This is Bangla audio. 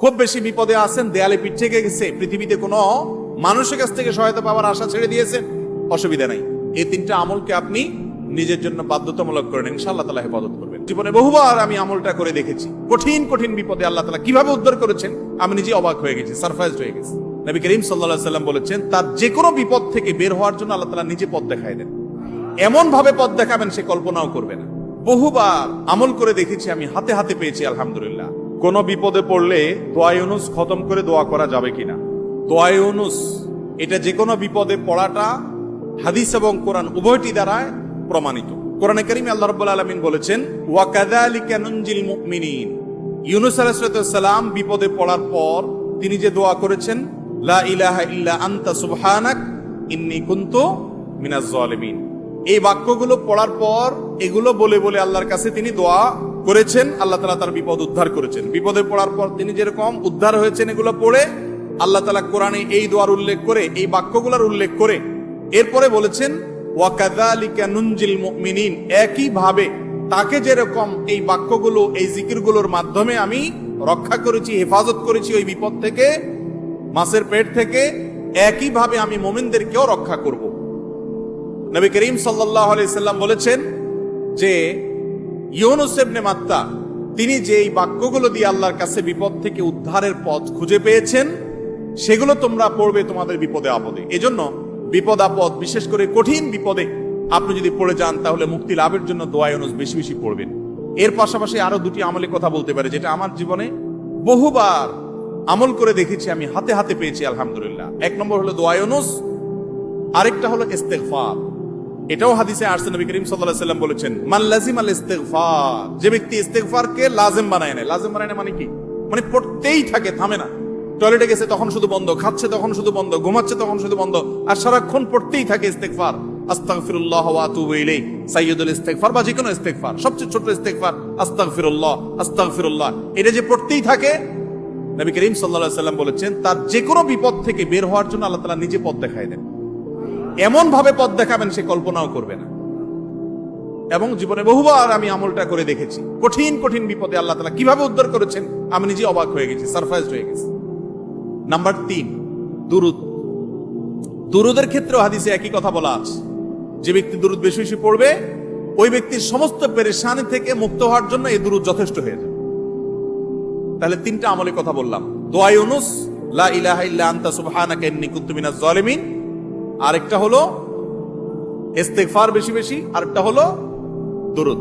খুব বেশি বিপদে আছেন, দেয়ালে পিঠ থেকে গেছে, পৃথিবীতে কোনো মানুষের কাছ থেকে সহায়তা পাওয়ার আশা ছেড়ে দিয়েছেন, অসুবিধা নাই। এই তিনটা আমলকে আপনি নিজের জন্য বাধ্যতামূলক করেন, ইনশাআল্লাহ তাআলা হেফাজত করবেন। জীবনে বহুবার আমি আমলটা করে দেখেছি। কঠিন কঠিন বিপদে আল্লাহ তাআলা কিভাবে উদ্ধার করেছেন আমি নিজে অবাক হয়ে গেছি, সারপ্রাইজড হয়ে গেছি। নবী করিম সাল্লাল্লাহু আলাইহি ওয়াসাল্লাম বলেছেন, তার যে কোনো বিপদ থেকে বের হওয়ার জন্য আল্লাহ তাআলা নিজে পথ দেখায় দেন। এমন ভাবে পথ দেখাবেন সে কল্পনাও করবে না। বহুবার আমল করে দেখেছি আমি, হাতে হাতে পেয়েছি আলহামদুলিল্লাহ। কোন বিপদে পড়লে দোয়া ইউনুস খতম করে দোয়া করা যাবে কিনা? দোয়া ইউনুস এটা যে কোনো বিপদে পড়াটা হাদিস এবং কোরআন উভয়টি দ্বারা প্রমাণিত। কোরআনে কারীমে আল্লাহ রাব্বুল আলামিন বলেছেন, ওয়া কাযালিকা নুনজিল মুমিনিন। ইউনুস আলাইহিস সালাম বিপদে পড়ার পর তিনি যে দোয়া করেছেন, লা ইলাহা ইল্লা আনতা সুবহানাক ইন্নী কুনতু মিনাজ জালিমিন। এই বাক্যগুলো পড়ার পর এগুলো বলে বলে আল্লাহর কাছে তিনি দোয়া করেছেন, আল্লাহ তাআলা তার বিপদ উদ্ধার করেছেন। বিপদে পড়ার পর তিনি যেরকম উদ্ধার হয়েছেন এগুলো পড়ে আল্লাহ তাআলা কোরআনে এই দোয়ার উল্লেখ করে, এই বাক্যগুলোর উল্লেখ করে এরপরে বলেছেন, ওয়া কাযালিকা নুনজিল মুমিনিন। একই ভাবে তাকে যেরকম এই বাক্যগুলো, এই জিকিরগুলোর মাধ্যমে আমি রক্ষা করেছি, হেফাজত করেছি ওই বিপদ থেকে, মাছের পেট থেকে, একই ভাবে আমি মুমিনদেরকেও রক্ষা করব। নবী করিম সাল্লাল্লাহু আলাইহি সাল্লাম বলেছেন যে ইউনুস ইবনে মাত্তা তিনি যে এই বাক্যগুলো দিয়ে আল্লাহর কাছে বিপদ থেকে উদ্ধারের পথ খুঁজে পেয়েছেন, সেগুলো তোমরা পড়বে তোমাদের বিপদে আপদে। এজন্য বিপদ আপদ, বিশেষ করে কঠিন বিপদে আপনি যদি পড়ে যান তাহলে মুক্তি লাভের জন্য দোয়া ইউনুস বেশি বেশি পড়বেন। এর পাশাপাশি আরো দুটি আমলের কথা বলতে পারে, যেটা আমার জীবনে বহুবার আমল করে দেখেছি আমি, হাতে হাতে পেয়েছি আলহামদুলিল্লাহ। এক নম্বর হলো দোয়া ইউনুস, আরেকটা হলো ইস্তেগফার। এটাও হাদিসে আসছে, নবী করিম সাল্লাল্লাহু আলাইহি ওয়াসাল্লাম বলেছেন, মান লাজিমাল ইস্তেগফার। যে ব্যক্তি ইস্তেগফারকে লাজিম বানায় নেয়। লাজিম বানায় নেয় মানে কি? মানে পড়তেই থাকে, থামে না। টয়লেটে গেছে তখন শুধু বন্ধ, খাচ্ছে তখন শুধু বন্ধ, ঘুমাচ্ছে তখন শুধু বন্ধ, আর সারাক্ষণ পড়তেই থাকে ইস্তেগফার। আস্তাগফিরুল্লাহ ওয়া আতুবু ইলাইহি, সাইয়্যিদুল ইস্তেগফার বা যে কোনো ইস্তেগফার, সবচেয়ে ছোট ইস্তেগফার আস্তাগফিরুল্লাহ আস্তাগফিরুল্লাহ। এটা যে পড়তেই থাকে, নবী করিম সাল্লাল্লাহু আলাইহি ওয়াসাল্লাম বলেছেন, তার যে কোনো বিপদ থেকে বের হওয়ার জন্য আল্লাহ তাআলা নিজে পথ দেখায় দেন। এমন ভাবে পথ দেখাবেন সে কল্পনাও করবে না। এবং জীবনে বহুবার আমি আমলটা করে দেখেছি। কঠিন কঠিন বিপদে আল্লাহ তাআলা কিভাবে উদ্ধার করেছেন আমি নিজে অবাক হয়ে গেছি, সারপ্রাইজড হয়ে গেছি। নাম্বার 3, দুরুদ। দুরুদের ক্ষেত্রেও হাদিসে একই কথা বলা আছে, যে ব্যক্তি দুরুদ বেশি বেশি পড়বে ওই ব্যক্তির সমস্ত পেরেশানি থেকে মুক্ত হওয়ার জন্য এই দুরুদ যথেষ্ট হয়ে যাবে। তাহলে 3টা আমলের কথা বললাম, দোয়া ইউনুস, লা ইলাহা ইল্লা আনতা সুবহানাকা ইন্নী কুনতু মিনাজ জালিমিন, আরেকটা হলো ইস্তেগফার বেশি বেশি, আরেকটা হলো দুরুদ।